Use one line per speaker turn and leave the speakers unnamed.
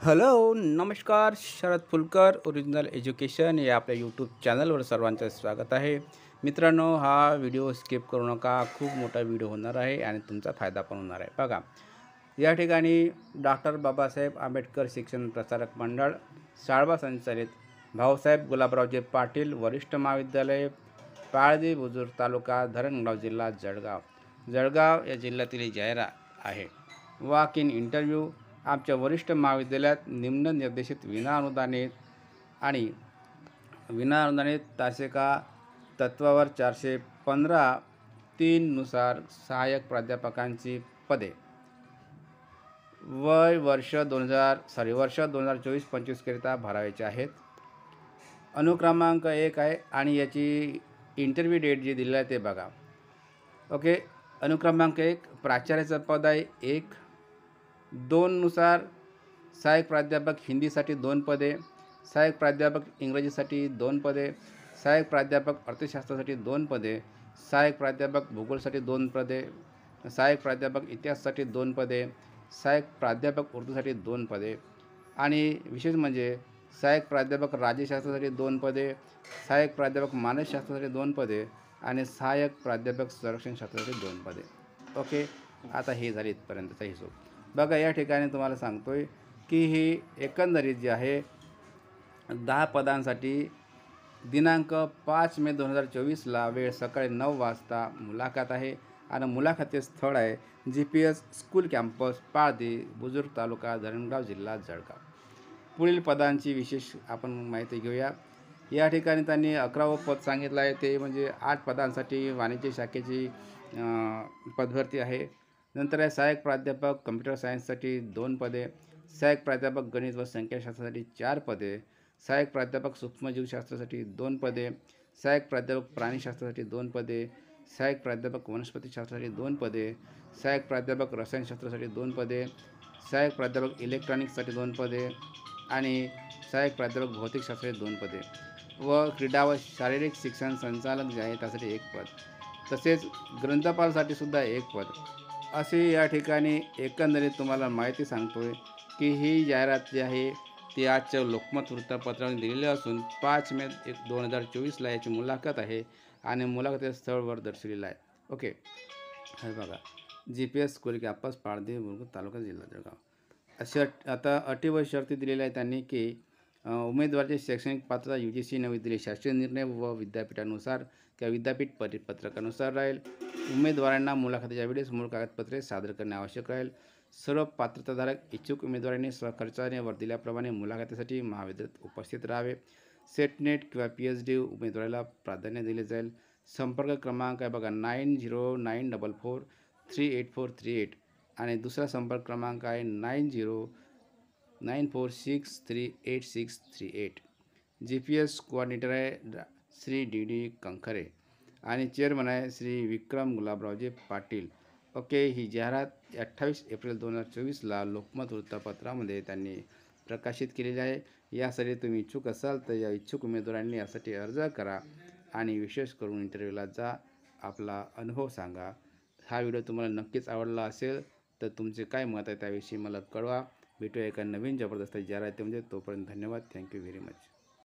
Hello, नमस्कार. Sharad Phulkar original education या आपल्या यूट्यूब चॅनलवर सर्वांचं स्वागत आहे. मित्रांनो, हा व्हिडिओ स्किप करू नका. खूप मोठा व्हिडिओ होणार आहे आणि तुमचा फायदा पण होणार आहे. बघा, या ठिकाणी डॉक्टर बाबासाहेब आंबेडकर शिक्षण प्रसारक मंडळ, शाळबा संचालित भाऊसाहेब गुलाबरावजे पाटील वरिष्ठ महाविद्यालय, पाळदी बुजुर्ग, तालुका धरणगाव, जिल्हा जळगाव. जळगाव या जिल्ह्यातील ही जाहिरात आहे. Walk in interview. आमच्या वरिष्ठ महाविद्यालयात निम्न निर्देशित आणि विनाअनुदानित तासिका तत्वावर 415 नुसार सहाय्यक प्राध्यापकांची पदे वर्ष 2024-25 करिता भरायचे आहेत. अनुक्रमांक 1 आहे आणि याची इंटरव्ह्यू डेट जी दिलेली आहे ते बघा. ओके, अनुक्रमांक 1 प्राचार्याचं पद आहे 1. 2 नुसार सहाय्यक प्राध्यापक हिंदीसाठी 2 पदे, सहाय्यक प्राध्यापक इंग्रजीसाठी 2 पदे, सहाय्यक प्राध्यापक अर्थशास्त्रासाठी 2 पदे, सहाय्यक प्राध्यापक भूगोलसाठी 2 पदे, सहाय्यक प्राध्यापक इतिहासासाठी 2 पदे, सहाय्यक प्राध्यापक उर्दूसाठी 2 पदे आणि विशेष म्हणजे सहाय्यक प्राध्यापक राज्यशास्त्रासाठी 2 पदे, सहाय्यक प्राध्यापक मानसशास्त्रासाठी 2 पदे आणि सहाय्यक प्राध्यापक संरक्षणशास्त्रासाठी 2 पदे. ओके, आता हे झाले इथपर्यंतचा हिशोब. बघा, या ठिकाणी तुम्हाला सांगतो आहे की ही एकंदरीत जी आहे 10 पदांसाठी दिनांक 5 मे 2024ला वेळ सकाळी 9 वाजता मुलाखत आहे आणि मुलाखतीचे स्थळ आहे GPS स्कूल कॅम्पस, पाळदी बुजुर्ग, तालुका धरणगाव, जिल्हा जळगाव. पुढील पदांची विशेष आपण माहिती घेऊया. या ठिकाणी त्यांनी 11वं पद सांगितलं आहे, ते म्हणजे 8 पदांसाठी वाणिज्य शाखेची पदभरती आहे. नंतर आहे सहाय्यक प्राध्यापक कम्प्युटर सायन्ससाठी 2 पदे, सहाय्यक प्राध्यापक गणित व संख्याशास्त्रासाठी 4 पदे, सहाय्यक प्राध्यापक सूक्ष्मजीवशास्त्रासाठी 2 पदे, सहाय्यक प्राध्यापक प्राणीशास्त्रासाठी 2 पदे, सहाय्यक प्राध्यापक वनस्पतीशास्त्रासाठी 2 पदे, सहाय्यक प्राध्यापक रसायनशास्त्रासाठी 2 पदे, सहाय्यक प्राध्यापक इलेक्ट्रॉनिक्ससाठी 2 पदे आणि सहाय्यक प्राध्यापक भौतिकशास्त्रासाठी 2 पदे व क्रीडा व शारीरिक शिक्षण संचालक जे आहे त्यासाठी 1 पद, तसेच ग्रंथपालसाठी सुद्धा 1 पद. असे या ठिकाणी एकंदरीत तुम्हाला माहिती सांगतो आहे की ही जाहिरात जी आहे ती आजच्या लोकमत वृत्तपत्राने दिलेली असून 5 मे 2024ला याची मुलाखत आहे आणि मुलाखतीच्या स्थळवर दर्शवलेलं आहे. ओके, हे बघा, GPS स्कूल कॅम्पस, पाळदी बुजुर्ग, तालुका जिल्हा जळगाव. अशा आता अटी व शर्ती दिलेल्या आहेत त्यांनी की उमेदवाराची शैक्षणिक पात्रता UGC नवी दिल्ली शास्त्रीय निर्णय व विद्यापीठानुसार किंवा विद्यापीठ परिपत्रकानुसार राहील. उमेदवारांना मुलाखतीच्या वेळेस मूळ कागदपत्रे सादर करणे आवश्यक राहील. सर्व पात्रताधारक इच्छुक उमेदवारांनी स्वखर्चाने वर दिल्याप्रमाणे मुलाखतीसाठी महाविद्यालयात उपस्थित राहावे. सेट नेट किंवा PhD उमेदवाराला प्राधान्य दिले जाईल. संपर्क क्रमांक आहे बघा 9094438438 आणि दुसरा संपर्क क्रमांक आहे 9094638638. GPS कोऑर्डिनेटर आहे श्री DD कंखरे आणि चेअरमन आहे श्री विक्रम गुलाबरावजे पाटील. ओके, ही जाहिरात 28 एप्रिल 2024ला लोकमत वृत्तपत्रामध्ये त्यांनी प्रकाशित केलेली आहे. यासाठी तुम्ही इच्छुक असाल तर या इच्छुक उमेदवारांनी यासाठी अर्ज करा आणि विशेष करून इंटरव्ह्यूला जा, आपला अनुभव सांगा. हा व्हिडिओ तुम्हाला नक्कीच आवडला असेल तर तुमचे काय मत आहे त्याविषयी मला कळवा. भेटूया एका नवीन जबरदस्त जाहिरातीमध्ये. तोपर्यंत धन्यवाद. Thank you very much.